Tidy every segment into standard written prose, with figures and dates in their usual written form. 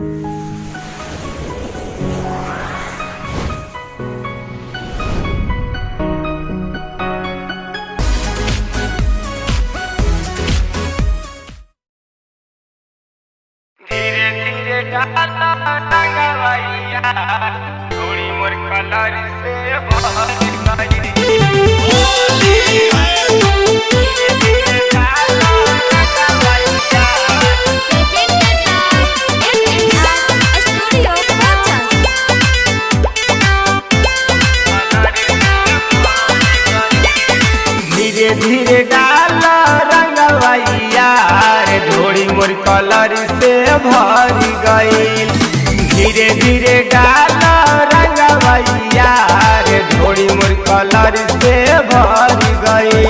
धीरे धीरे डाला रंगवैया थोड़ी मोर कलर से भर गई। धीरे धीरे डाला रंगवैया धीरे धीरे डाला रंगवैया रे ढोड़ी मोर कलर से भर गई। धीरे धीरे डाला रंगवैया रे ढोड़ी मोर कलर से भर गई।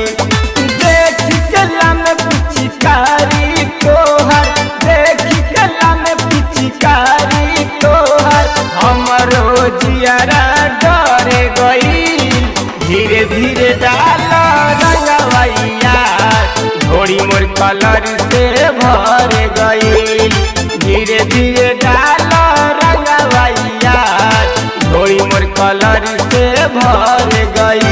देख के लम पिचकारी तोहर देख के लम पिचकारी तोहर हमरो जियरा डर गई। धीरे धीरे डाला रंगवैया ढोड़ी मोर कलर से भर गई। धीरे धीरे डाला रंगवैया ढोड़ी मोर कलर से भर गई।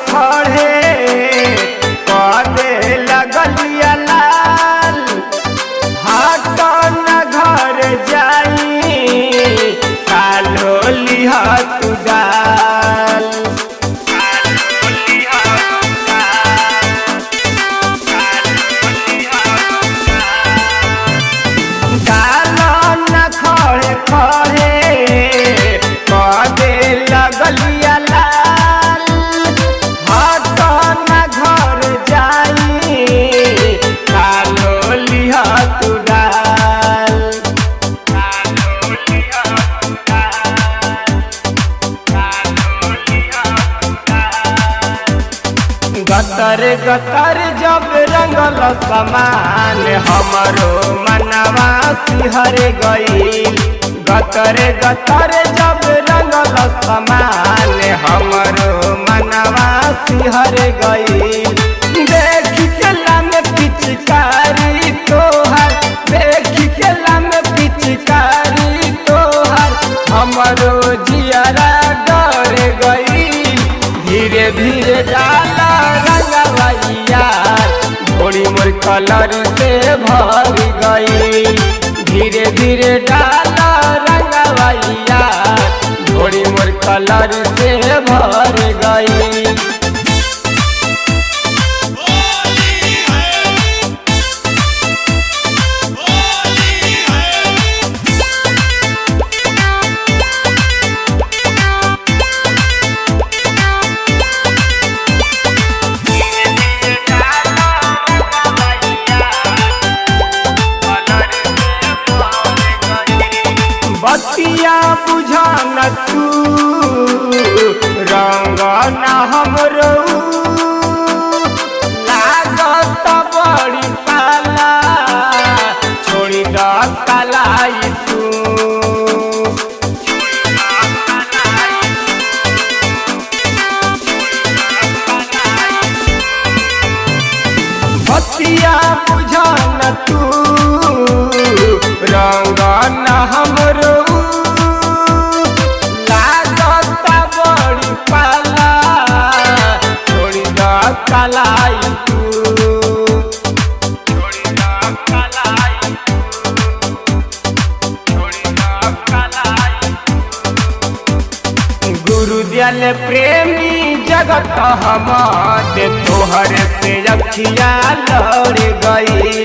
खड़े कदे लगलिया लाल हाथ न घर जाई कालो लिहा तू डाल। कालो न खड़े खड़े कदे लगलिया लाल हाथ न घर जाई कालो लिहा तू डाल। गतर गतर जब रंगल समान हमरो मनवा सिहर गई। गतर गतर जब रंगल समान हमरो मनवा सिहर गई। देख के लम पिचकारी तोहर देख के लम पिचकारी तोहर हमरो जियरा डर गई। धीरे धीरे डाला रंगवैया ढोड़ी मोर कलर से भर गई। धीरे धीरे डाला रंगवैया ढोड़ी मोर कलर से भर गई। बतिया बुझान तू रंग न हमरो लागत बड़ी पाला छोड़ी द कलाई तू। बतिया बुझान तू रंग न हमरो लागत बड़ी पाला छोड़ी द कलाई तू। गुरुदयाल प्रेमी जगत हमारे तोहर से अखिया लड़ गई।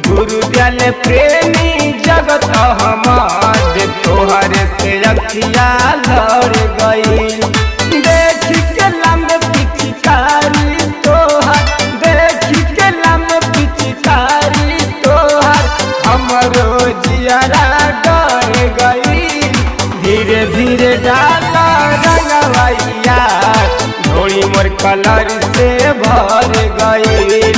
गुरुदयाल प्रेमी जगत हमारे तोहर से अखिया लड़ गई। देख के लम पिचकारी तोहर देख के लम पिचकारी तोहर हमरो जियरा डर गई। धीरे धीरे डाला रंगवैया ढोड़ी मोर कलर से भर गई।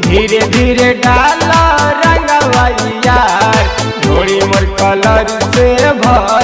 धीरे धीरे डाला रंगवैया ढोड़ी मोर कलर से भर